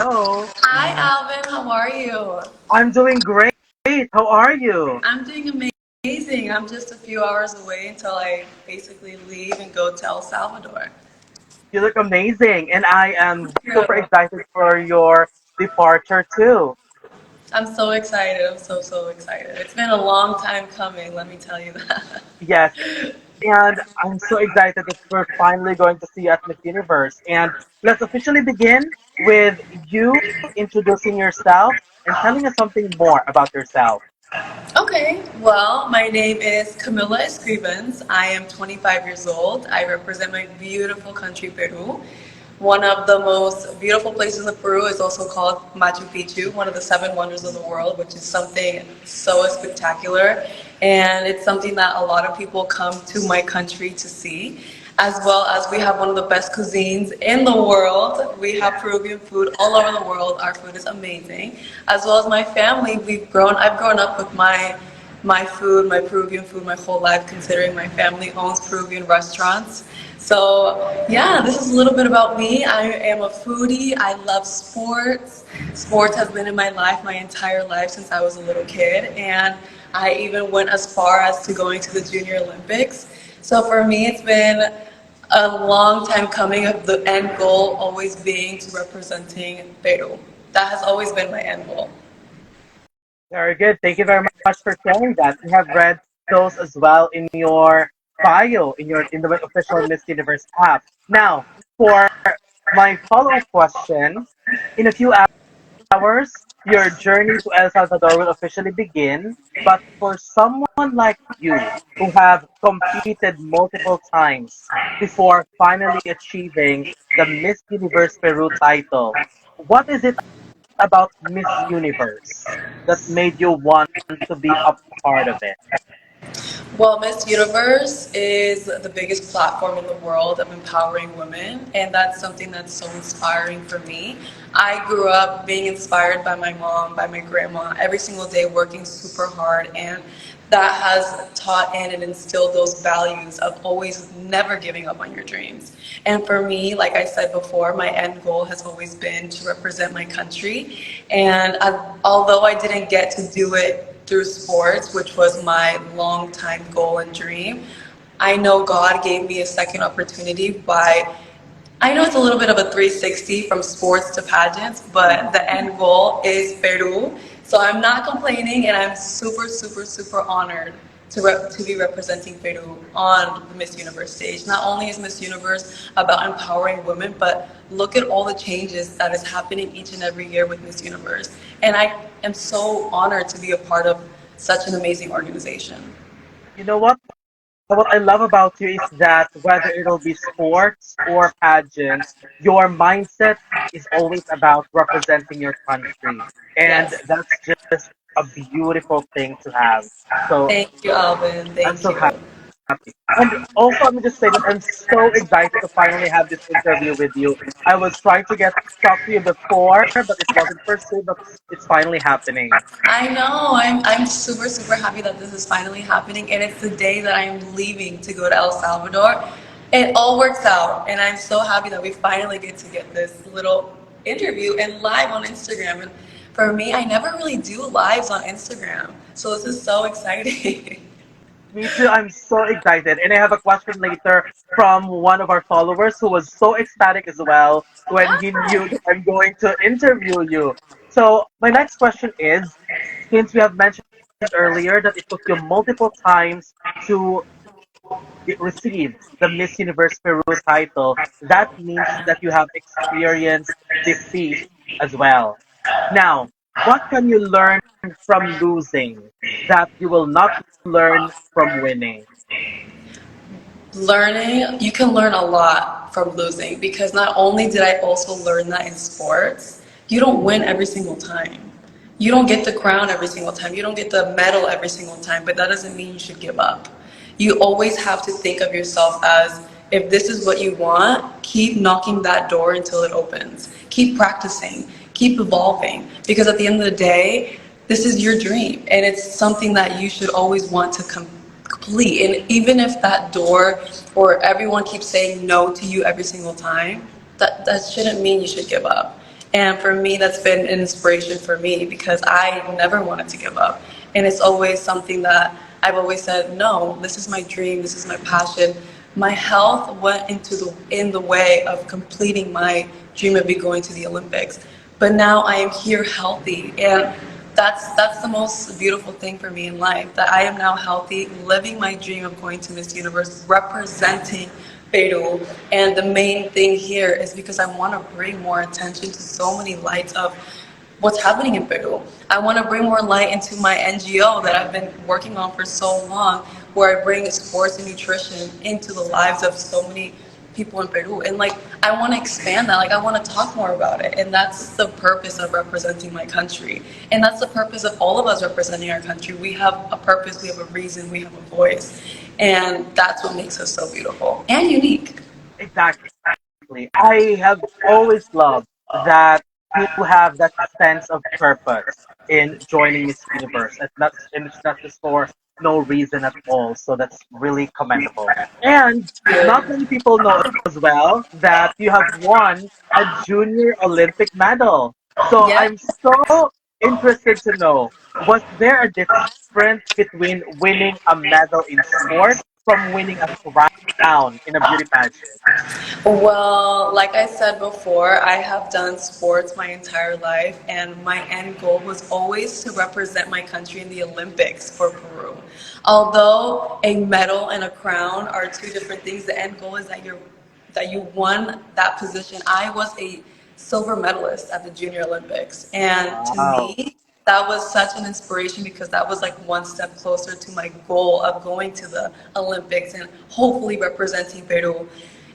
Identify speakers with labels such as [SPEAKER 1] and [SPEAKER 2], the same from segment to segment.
[SPEAKER 1] Hello.
[SPEAKER 2] Hi, Alvin. How are you?
[SPEAKER 1] I'm doing great. How are you?
[SPEAKER 2] I'm doing amazing. I'm just a few hours away until I basically leave and go to El Salvador.
[SPEAKER 1] You look amazing, and I am super
[SPEAKER 2] Yeah.
[SPEAKER 1] excited for your departure too.
[SPEAKER 2] I'm so excited. I'm so excited. It's been a long time coming, let me tell you that.
[SPEAKER 1] Yes, and I'm so excited that we're finally going to see you at Miss Universe. And let's officially begin with you introducing yourself and telling us something more about yourself.
[SPEAKER 2] Okay, well, my name is Camila Escribens. I am 25 years old. I represent my beautiful country, Peru. One of the most beautiful places in Peru is also called Machu Picchu, one of the seven wonders of the world, which is something so spectacular. And it's something that a lot of people come to my country to see. As well as we have one of the best cuisines in the world. We have Peruvian food all over the world. Our food is amazing. As well as my family, I've grown up with my food, my Peruvian food my whole life, considering my family owns Peruvian restaurants. So yeah, this is a little bit about me. I am a foodie. I love sports. Sports has been in my life my entire life since I was a little kid, and I even went as far as to going to the Junior Olympics. So for me, it's been a long time coming of the end goal always being to representing Peru. That has always been my end goal.
[SPEAKER 1] Very good. Thank you very much for sharing that. We have read those as well in your bio in the official Miss Universe app. Now, for my follow-up question, in a few hours, your journey to El Salvador will officially begin. But for someone like you who have competed multiple times before finally achieving the Miss Universe Peru title, what is it about Miss Universe that made you want to be a part of it?
[SPEAKER 2] Well, Miss Universe is the biggest platform in the world of empowering women, and that's something that's so inspiring for me. I grew up being inspired by my mom, by my grandma, every single day working super hard, and that has taught in and instilled those values of always never giving up on your dreams. And for me, like I said before, my end goal has always been to represent my country. And although I didn't get to do it through sports, which was my long time goal and dream, I know God gave me a second opportunity by, I know it's a little bit of a 360 from sports to pageants, but the end goal is Peru. So I'm not complaining, and I'm super honored to be representing Peru on the Miss Universe stage. Not only is Miss Universe about empowering women, but look at all the changes that is happening each and every year with Miss Universe. And I am so honored to be a part of such an amazing organization.
[SPEAKER 1] You know what? What I love about you is that whether it'll be sports or pageants, your mindset is always about representing your country. And
[SPEAKER 2] Yes.
[SPEAKER 1] that's just a beautiful thing to have. So
[SPEAKER 2] Thank you, Alvin.
[SPEAKER 1] I'm
[SPEAKER 2] Thank
[SPEAKER 1] so
[SPEAKER 2] you.
[SPEAKER 1] happy. And also, let me just say that I'm so excited to finally have this interview with you. I was trying to get talk to you before, but it wasn't pursued, but it's finally happening.
[SPEAKER 2] I know. I'm super happy that this is finally happening, and it's the day that I'm leaving to go to El Salvador. It all works out, and I'm so happy that we finally get this little interview and live on Instagram. And for me, I never really do lives on Instagram, so this is so exciting.
[SPEAKER 1] Me too. I'm so excited. And I have a question later from one of our followers who was so ecstatic as well when he knew that I'm going to interview you. So, my next question is, since we have mentioned earlier that it took you multiple times to receive the Miss Universe Peru title, that means that you have experienced defeat as well. Now, what can you learn from losing that you will not learn from winning?
[SPEAKER 2] Learning, you can learn a lot from losing, because not only did I also learn that in sports, you don't win every single time. You don't get the crown every single time. You don't get the medal every single time, but that doesn't mean you should give up. You always have to think of yourself as, if this is what you want, keep knocking that door until it opens. Keep practicing, keep evolving, because at the end of the day, this is your dream, and it's something that you should always want to complete. And even if that door or everyone keeps saying no to you every single time, that shouldn't mean you should give up. And for me, that's been an inspiration for me because I never wanted to give up. And it's always something that I've always said, no, this is my dream, this is my passion. My health went in the way of completing my dream of me going to the Olympics. But now I am here healthy, and that's the most beautiful thing for me in life, that I am now healthy, living my dream of going to Miss Universe, representing Peru. And the main thing here is because I want to bring more attention to so many lights of what's happening in Peru. I want to bring more light into my NGO that I've been working on for so long, where I bring sports and nutrition into the lives of so many people in Peru. And like, I want to expand that. Like, I want to talk more about it. And that's the purpose of representing my country. And that's the purpose of all of us representing our country. We have a purpose, we have a reason, we have a voice. And that's what makes us so beautiful and unique.
[SPEAKER 1] Exactly. I have always loved that you have that sense of purpose in joining Miss Universe. And it's not just for no reason at all. So that's really commendable. And not many people know as well that you have won a junior Olympic medal. So
[SPEAKER 2] Yeah.
[SPEAKER 1] I'm so interested to know, was there a difference between winning a medal in sport from winning a crown in a beauty pageant?
[SPEAKER 2] Well, like I said before, I have done sports my entire life, and my end goal was always to represent my country in the Olympics for Peru. Although a medal and a crown are two different things, the end goal is that you won that position. I was a silver medalist at the Junior Olympics, and to
[SPEAKER 1] Wow.
[SPEAKER 2] me, that was such an inspiration because that was like one step closer to my goal of going to the Olympics and hopefully representing Peru.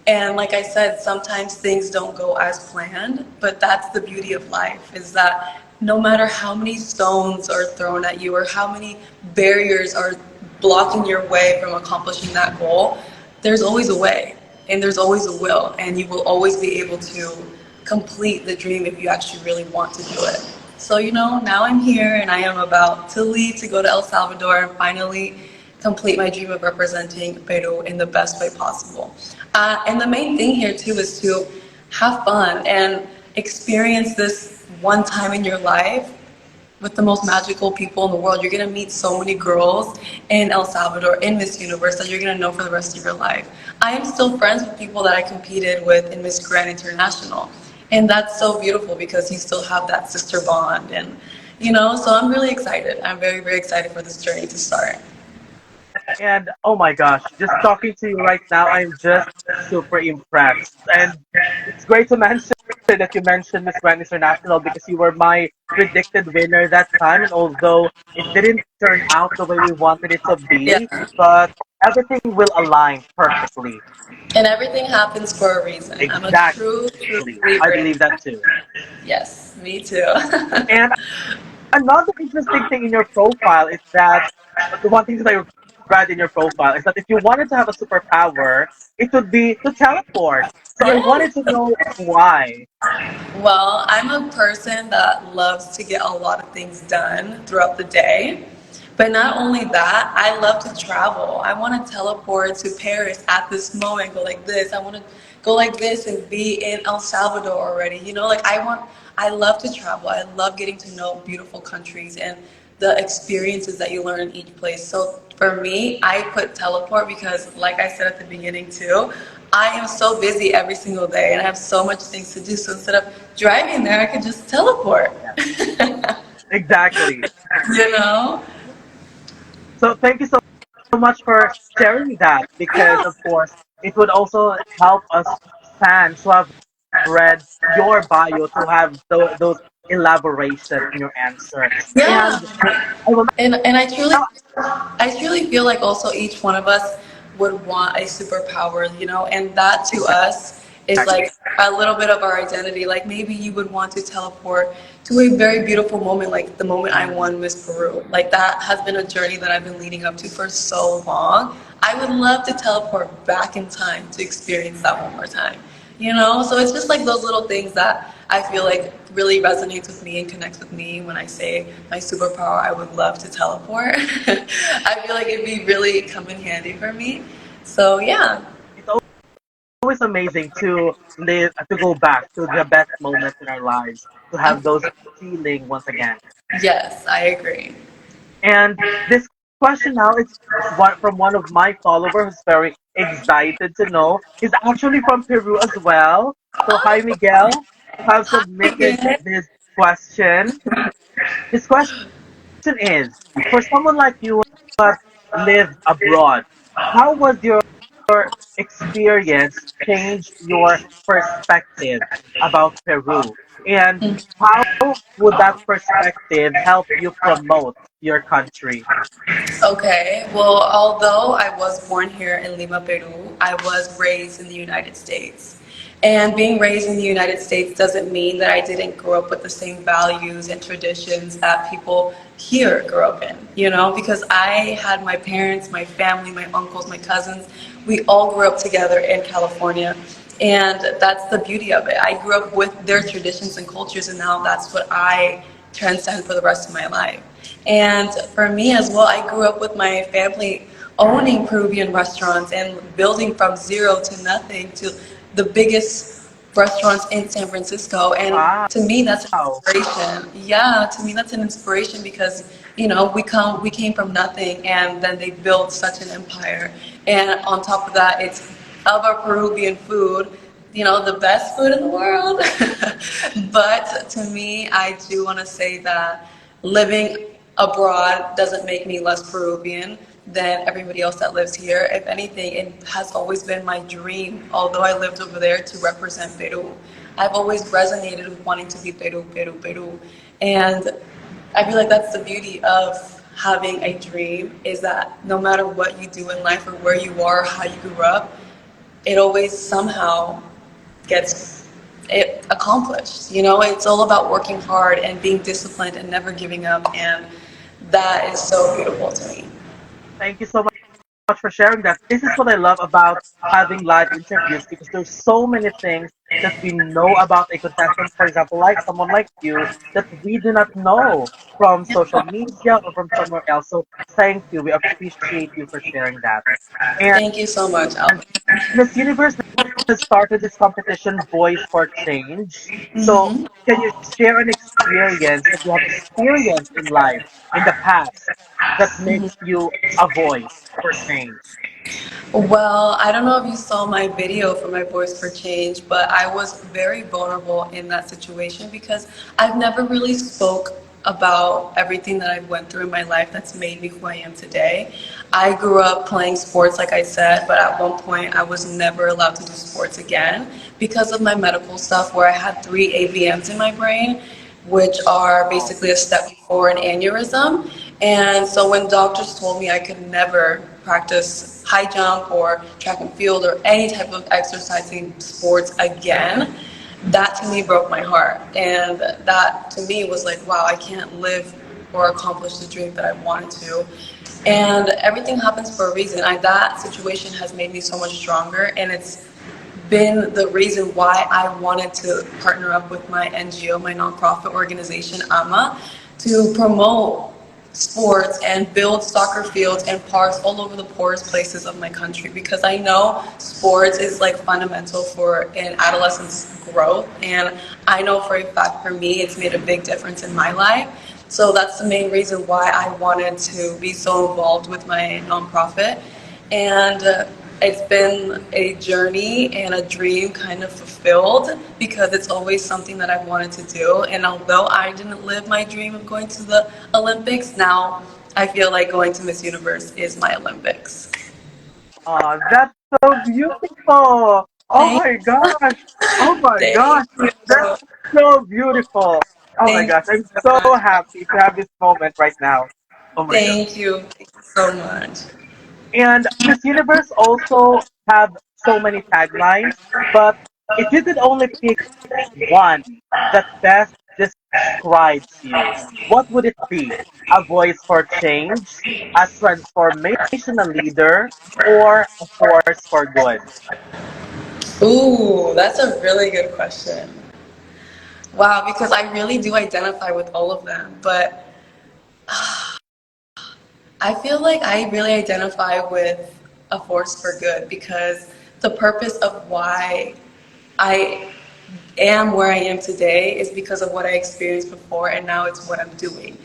[SPEAKER 2] And like I said, sometimes things don't go as planned, but that's the beauty of life, is that no matter how many stones are thrown at you or how many barriers are blocking your way from accomplishing that goal, there's always a way and there's always a will, and you will always be able to complete the dream if you actually really want to do it. So, now I'm here and I am about to leave to go to El Salvador and finally complete my dream of representing Peru in the best way possible. And the main thing here too is to have fun and experience this one time in your life with the most magical people in the world. You're gonna meet so many girls in El Salvador, in Miss Universe, that you're gonna know for the rest of your life. I am still friends with people that I competed with in Miss Grand International. And that's so beautiful because you still have that sister bond. And, so I'm really excited. I'm very, very excited for this journey to start.
[SPEAKER 1] And oh my gosh, just talking to you right now, I'm just super impressed. And it's great to mention that you mentioned Miss Grand International because you were my predicted winner that time. And although it didn't turn out the way we wanted it to
[SPEAKER 2] Yeah.
[SPEAKER 1] be, but everything will align perfectly.
[SPEAKER 2] And everything happens for a reason. I'm a true, true
[SPEAKER 1] Exactly. I
[SPEAKER 2] believer in
[SPEAKER 1] believe that
[SPEAKER 2] that.
[SPEAKER 1] too.
[SPEAKER 2] Yes, me too.
[SPEAKER 1] And another interesting thing in your profile is that the one thing that I read in your profile is that if you wanted to have a superpower, it would be to teleport. So I
[SPEAKER 2] Yes.
[SPEAKER 1] wanted to know why.
[SPEAKER 2] Well, I'm a person that loves to get a lot of things done throughout the day. But not only that, I love to travel. I want to teleport to Paris at this moment, go like this. I want to go like this and be in El Salvador already. Like I love to travel. I love getting to know beautiful countries and the experiences that you learn in each place. So for me, I put teleport because, like I said at the beginning too, I am so busy every single day and I have so much things to do. So instead of driving there, I could just teleport.
[SPEAKER 1] Yeah, exactly.
[SPEAKER 2] you know?
[SPEAKER 1] So thank you so much for sharing that because,
[SPEAKER 2] Yeah.
[SPEAKER 1] of course, it would also help us fans who have read your bio to have those elaboration in your answer.
[SPEAKER 2] Yeah.
[SPEAKER 1] And I will
[SPEAKER 2] And
[SPEAKER 1] now.
[SPEAKER 2] I truly feel like also each one of us would want a superpower, and that to
[SPEAKER 1] Exactly.
[SPEAKER 2] us is like a little bit of our identity. Like maybe you would want to teleport to a very beautiful moment, like the moment I won Miss Peru. Like that has been a journey that I've been leading up to for so long. I would love to teleport back in time to experience that one more time. So it's just like those little things that I feel like really resonates with me and connects with me when I say my superpower. I would love to teleport. I feel like it'd be really come in handy for me. So yeah.
[SPEAKER 1] It always amazing to live, to go back to the best moments in our lives, to have those feeling once again.
[SPEAKER 2] Yes, I agree.
[SPEAKER 1] And this question now is from one of my followers who's very excited to know. Is actually from Peru as well. So hi
[SPEAKER 2] Oh,
[SPEAKER 1] Miguel, who have
[SPEAKER 2] hi
[SPEAKER 1] submitted
[SPEAKER 2] again.
[SPEAKER 1] this question. His question is, for someone like you who have lived abroad, how was your experience change your perspective about Peru? And how would that perspective help you promote your country?
[SPEAKER 2] Okay, well, although I was born here in Lima, Peru, I was raised in the United States. And being raised in the United States doesn't mean that I didn't grow up with the same values and traditions that people here grew up in, you know, because I had my parents, my family, my uncles, my cousins, we all grew up together in California. And that's the beauty of it. I grew up with their traditions and cultures, and now that's what I transcend for the rest of my life. And for me as well, I grew up with my family owning Peruvian restaurants and building from zero to nothing to the biggest restaurants in San Francisco. And
[SPEAKER 1] Wow.
[SPEAKER 2] to me, that's an inspiration. Yeah, to me, that's an inspiration because, you know, we came from nothing and then they built such an empire. And on top of that, it's of our Peruvian food, you know, the best food in the world. But to me, I do want to say that living abroad doesn't make me less Peruvian than everybody else that lives here. If anything, it has always been my dream, although I lived over there, to represent Peru. I've always resonated with wanting to be Peru, Peru, Peru. And I feel like that's the beauty of having a dream, is that no matter what you do in life or where you are, how you grew up, it always somehow gets it accomplished. You know, it's all about working hard and being disciplined and never giving up, and that is so beautiful to me.
[SPEAKER 1] Thank you so much for sharing that. This is what I love about having live interviews because there's so many things that we know about a contestant, for example, like someone like you, that we do not know from social media or from somewhere else. So thank you. We appreciate you for sharing that. And
[SPEAKER 2] Thank you so much, Alvin.
[SPEAKER 1] Miss Universe has started this competition, Voice for Change. So can you share an experience that you have experienced in life in the past that makes you a voice for change?
[SPEAKER 2] Well, I don't know if you saw my video for my Voice for Change, but I was very vulnerable in that situation because I've never really spoke about everything that I've went through in my life that's made me who I am today. I grew up playing sports, like I said, but at one point I was never allowed to do sports again because of my medical stuff where I had 3 AVMs in my brain, which are
[SPEAKER 1] Oh,
[SPEAKER 2] basically a step before an aneurysm. And so when doctors told me I could never practice high jump or track and field or any type of exercising sports again, that to me broke my heart. And that to me was like, wow, I can't live or accomplish the dream that I wanted to. And everything happens for a reason. That situation has made me so much stronger, and it's been the reason why I wanted to partner up with my NGO, my nonprofit organization, AMA, to promote sports and build soccer fields and parks all over the poorest places of my country, because I know sports is like fundamental for an adolescent's growth, and I know for a fact for me it's made a big difference in my life. So that's the main reason why I wanted to be so involved with my nonprofit. And it's been a journey and a dream kind of fulfilled because it's always something that I've wanted to do. And although I didn't live my dream of going to the Olympics, now I feel like going to Miss Universe is my Olympics.
[SPEAKER 1] that's so beautiful. Oh
[SPEAKER 2] Thank,
[SPEAKER 1] my gosh. Oh my
[SPEAKER 2] thank
[SPEAKER 1] gosh.
[SPEAKER 2] you.
[SPEAKER 1] That's so beautiful. Oh my
[SPEAKER 2] Thank
[SPEAKER 1] gosh.
[SPEAKER 2] you
[SPEAKER 1] I'm
[SPEAKER 2] so
[SPEAKER 1] so
[SPEAKER 2] much.
[SPEAKER 1] happy to have this moment right now. Oh my gosh.
[SPEAKER 2] Thank you. Thank you so much.
[SPEAKER 1] And Miss Universe also have so many taglines, but if you could only pick one that best describes you, what would it be? A voice for change, a transformational leader, or a force for good?
[SPEAKER 2] Ooh, that's a really good question. Wow, because I really do identify with all of them, but I feel like I really identify with a force for good because the purpose of why I am where I am today is because of what I experienced before, and now it's what I'm doing.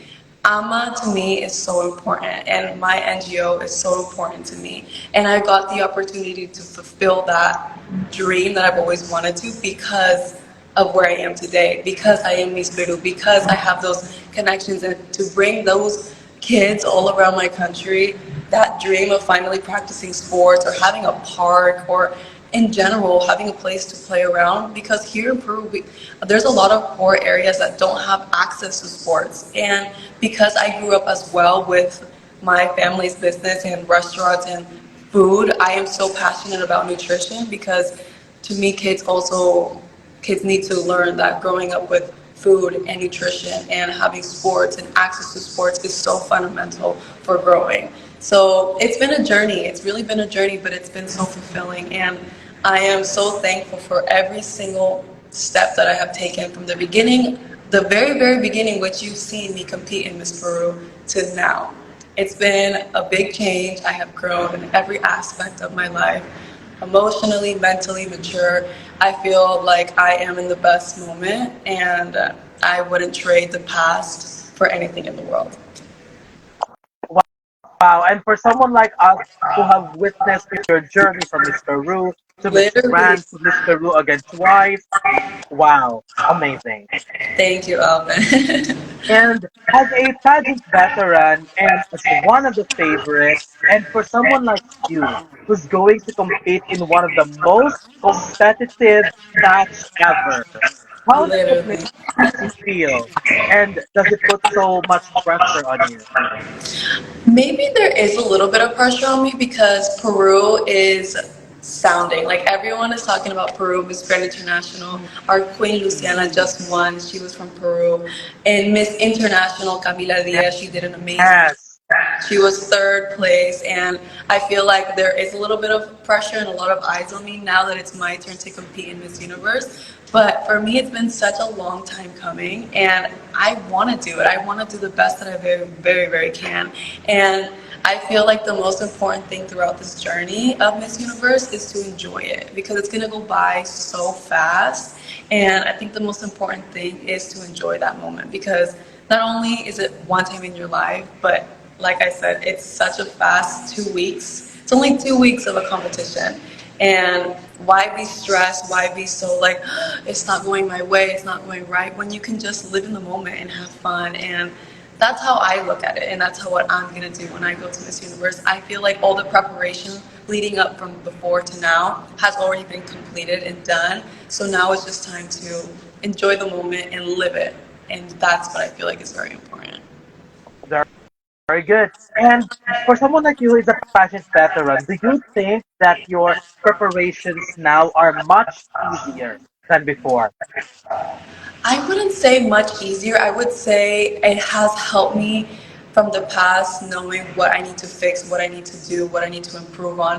[SPEAKER 2] AMA to me is so important, and my NGO is so important to me. And I got the opportunity to fulfill that dream that I've always wanted to because of where I am today, because I am Miss Peru, because I have those connections, and to bring those kids all around my country that dream of finally practicing sports or having a park or in general having a place to play around, because here in Peru there's a lot of poor areas that don't have access to sports. And because I grew up as well with my family's business and restaurants and food, I am so passionate about nutrition because to me kids need to learn that growing up with food and nutrition and having sports and access to sports is so fundamental for growing. So it's been a journey. It's really been a journey, but it's been so fulfilling. And I am so thankful for every single step that I have taken from the beginning, the very, very beginning, which you've seen me compete in Miss Peru, to now. It's been a big change. I have grown in every aspect of my life, emotionally, mentally mature. I feel like I am in the best moment, and I wouldn't trade the past for anything in the world.
[SPEAKER 1] Wow. And for someone like us who have witnessed your journey from Miss Peru to Miss
[SPEAKER 2] Literally.
[SPEAKER 1] Grand to Miss Peru again twice, wow, amazing.
[SPEAKER 2] Thank you, Alvin.
[SPEAKER 1] And as a pageant veteran and as one of the favorites, and for someone like you who's going to compete in one of the most competitive batch ever, how does it make
[SPEAKER 2] Literally.
[SPEAKER 1] you feel? And does it put so much pressure on you?
[SPEAKER 2] Maybe there is a little bit of pressure on me because Peru is sounding like everyone is talking about Peru. Miss Grand International, our Queen Luciana just won. She was from Peru. And Miss International Camila Diaz, she did an amazing job.
[SPEAKER 1] Yes,
[SPEAKER 2] She was third place, and I feel like there is a little bit of pressure and a lot of eyes on me now that it's my turn to compete in Miss Universe. But for me, it's been such a long time coming, and I want to do it. I want to do the best that I very, very, very can. And I feel like the most important thing throughout this journey of Miss Universe is to enjoy it because it's going to go by so fast. And I think the most important thing is to enjoy that moment because not only is it one time in your life, but like I said, it's such a fast 2 weeks. It's only 2 weeks of a competition. And why be stressed? Why be so like, it's not going my way, it's not going right, when you can just live in the moment and have fun. And that's how I look at it. And that's how what I'm going to do when I go to Miss Universe. I feel like all the preparation leading up from before to now has already been completed and done. So now it's just time to enjoy the moment and live it. And that's what I feel like is very important.
[SPEAKER 1] very, very good. And for someone like you who is a pageant veteran, do you think that your preparations now are much easier than before?
[SPEAKER 2] I wouldn't say much easier. I would say it has helped me from the past knowing what I need to fix, what I need to do, what I need to improve on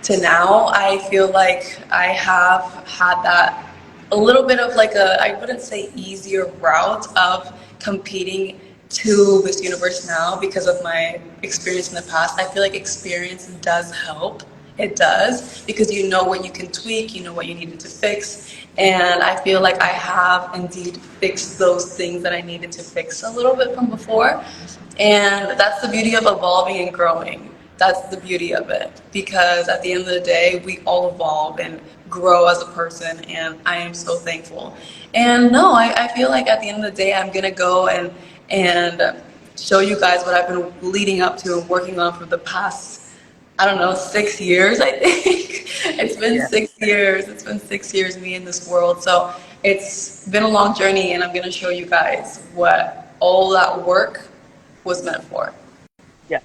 [SPEAKER 2] to now. I feel like I have had that a little bit of like a, I wouldn't say easier route of competing to Miss Universe now because of my experience in the past. I feel like experience does help. It does because you know what you can tweak, you know what you needed to fix, and I feel like I have indeed fixed those things that I needed to fix a little bit from before. And that's the beauty of evolving and growing. That's the beauty of it because at the end of the day, we all evolve and grow as a person, and I am so thankful. And no, I feel like at the end of the day, I'm gonna go and show you guys what I've been leading up to and working on for the past, I don't know, 6 years, I think. It's been
[SPEAKER 1] Yeah.
[SPEAKER 2] 6 years. It's been 6 years me in this world. So it's been a long journey, and I'm going to show you guys what all that work was meant for.
[SPEAKER 1] Yeah.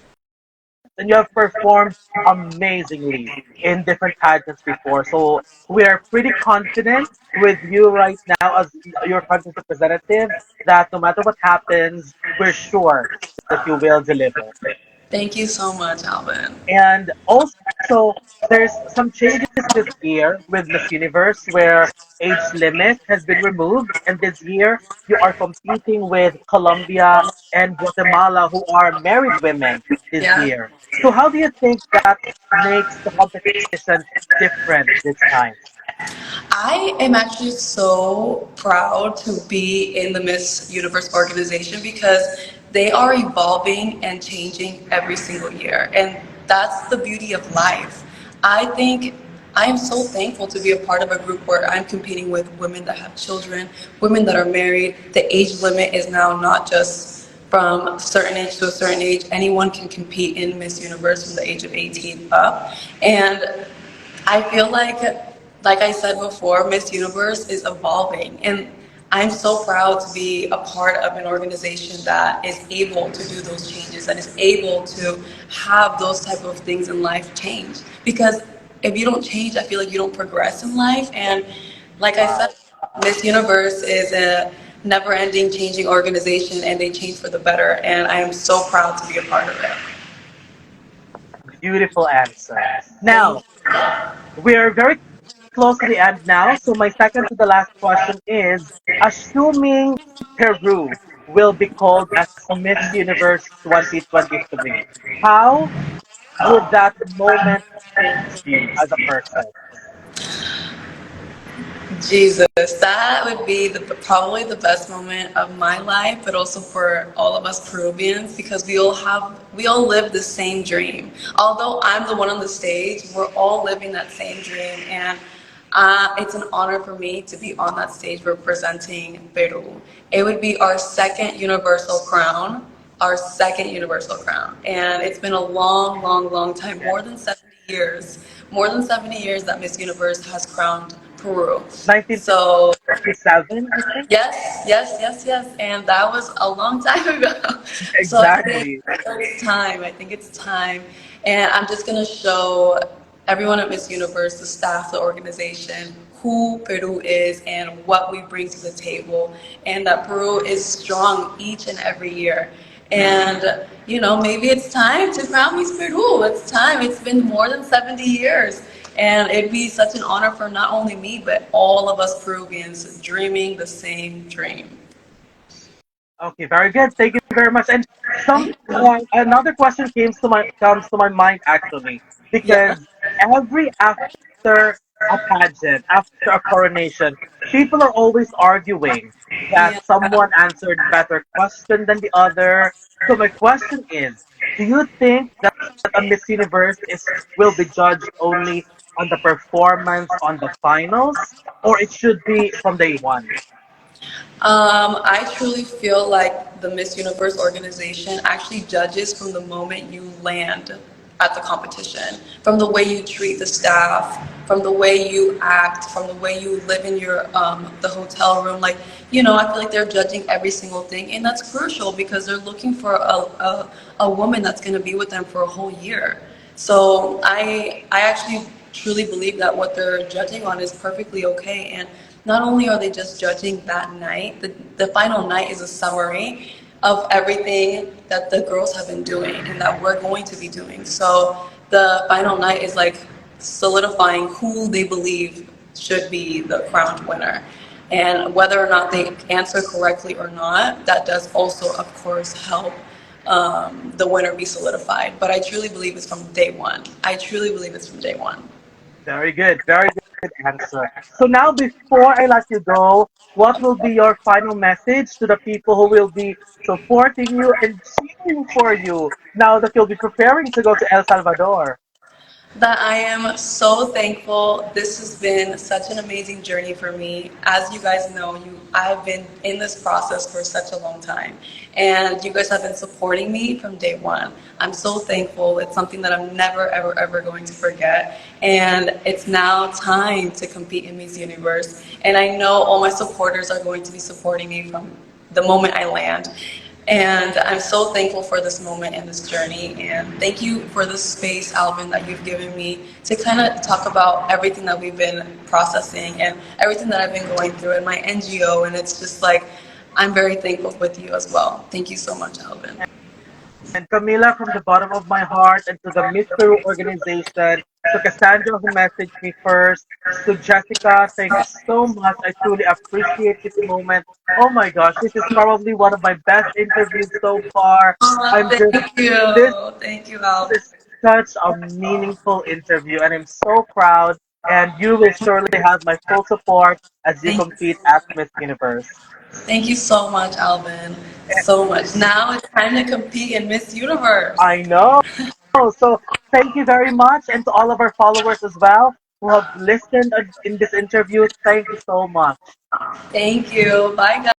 [SPEAKER 1] And you have performed amazingly in different pageants before. So we are pretty confident with you right now as your country's representative that no matter what happens, we're sure that you will deliver.
[SPEAKER 2] Thank you so much, Alvin.
[SPEAKER 1] And also, there's some changes this year with Miss Universe where age limit has been removed. And this year, you are competing with Colombia and Guatemala, who are married women this
[SPEAKER 2] Yeah.
[SPEAKER 1] year. So, how do you think that makes the competition different this time?
[SPEAKER 2] I am actually so proud to be in the Miss Universe organization because they are evolving and changing every single year. And that's the beauty of life. I think I am so thankful to be a part of a group where I'm competing with women that have children, women that are married. The age limit is now not just from a certain age to a certain age. Anyone can compete in Miss Universe from the age of 18 up. And I feel like I said before, Miss Universe is evolving, and I'm so proud to be a part of an organization that is able to do those changes and is able to have those type of things in life change. Because if you don't change, I feel like you don't progress in life. And like I said,
[SPEAKER 1] Wow,
[SPEAKER 2] Miss Universe is a never-ending, changing organization, and they change for the better. And I am so proud to be a part of it.
[SPEAKER 1] beautiful answer.
[SPEAKER 2] Thank
[SPEAKER 1] Now, we're very close to the end now. So, my second to the last question is assuming Peru will be called as Miss Universe 2023, how would that moment change you as a person?
[SPEAKER 2] Jesus, that would be probably the best moment of my life, but also for all of us Peruvians because we all live the same dream. Although I'm the one on the stage, we're all living that same dream, and it's an honor for me to be on that stage representing Peru. It would be our second universal crown, and it's been a long, long, long time, more than 70 years that Miss Universe has crowned Peru. So
[SPEAKER 1] 1957, I think.
[SPEAKER 2] yes, yes, yes, yes, and that was a long time ago. So I think
[SPEAKER 1] Exactly.
[SPEAKER 2] it's time. I think it's time, and I'm just gonna show everyone at Miss Universe, the staff, the organization, who Peru is and what we bring to the table, and that Peru is strong each and every year. And maybe it's time to crown Miss Peru. It's time. It's been more than 70 years. And it'd be such an honor for not only me, but all of us Peruvians dreaming the same dream.
[SPEAKER 1] Okay, very good. Thank you very much. And some
[SPEAKER 2] Thank you.
[SPEAKER 1] another question comes to my mind actually
[SPEAKER 2] Yeah,
[SPEAKER 1] because every after a pageant, after a coronation, people are always arguing that
[SPEAKER 2] yeah.
[SPEAKER 1] someone answered better question than the other. So my question is, do you think that a Miss Universe is will be judged only on the performance on the finals, or it should be from day one?
[SPEAKER 2] I truly feel like the Miss Universe organization actually judges from the moment you land at the competition, from the way you treat the staff, from the way you act, from the way you live in your the hotel room. I feel like they're judging every single thing, and that's crucial because they're looking for a woman that's going to be with them for a whole year. So I actually truly believe that what they're judging on is perfectly okay. And not only are they just judging that night, the final night is a summary of everything that the girls have been doing and that we're going to be doing. So the final night is like solidifying who they believe should be the crowned winner. And whether or not they answer correctly or not, that does also, of course, help the winner be solidified. But I truly believe it's from day one. I truly believe it's from day one.
[SPEAKER 1] Very good. Very good answer. So now, before I let you go, what will be your final message to the people who will be supporting you and cheering for you now that you'll be preparing to go to El Salvador?
[SPEAKER 2] That I am so thankful. This has been such an amazing journey for me. As you guys know, I've been in this process for such a long time, and you guys have been supporting me from day one. I'm so thankful. It's something that I'm never, ever, ever going to forget. And it's now time to compete in Miss Universe. And I know all my supporters are going to be supporting me from the moment I land. And I'm so thankful for this moment and this journey. And thank you for the space, Alvin, that you've given me to kind of talk about everything that we've been processing and everything that I've been going through in my NGO. And it's just like, I'm very thankful with you as well. Thank you so much, Alvin.
[SPEAKER 1] Camila, from the bottom of my heart, and to the Miss Peru organization, to Cassandra who messaged me first, to Jessica, thank you so much. I truly appreciate this moment. Oh my gosh, this is probably one of my best interviews so far. I'm just
[SPEAKER 2] Thank you.
[SPEAKER 1] this
[SPEAKER 2] Thank you, Alvin.
[SPEAKER 1] is such a meaningful interview, and I'm so proud. And you will surely have my full support as you
[SPEAKER 2] Thank
[SPEAKER 1] compete at Miss Universe.
[SPEAKER 2] Thank you so much, Alvin. So much. Now it's time to compete in Miss Universe.
[SPEAKER 1] I know. So thank you very much, and to all of our followers as well who have listened in this interview. Thank you so much.
[SPEAKER 2] Thank you. Bye, guys.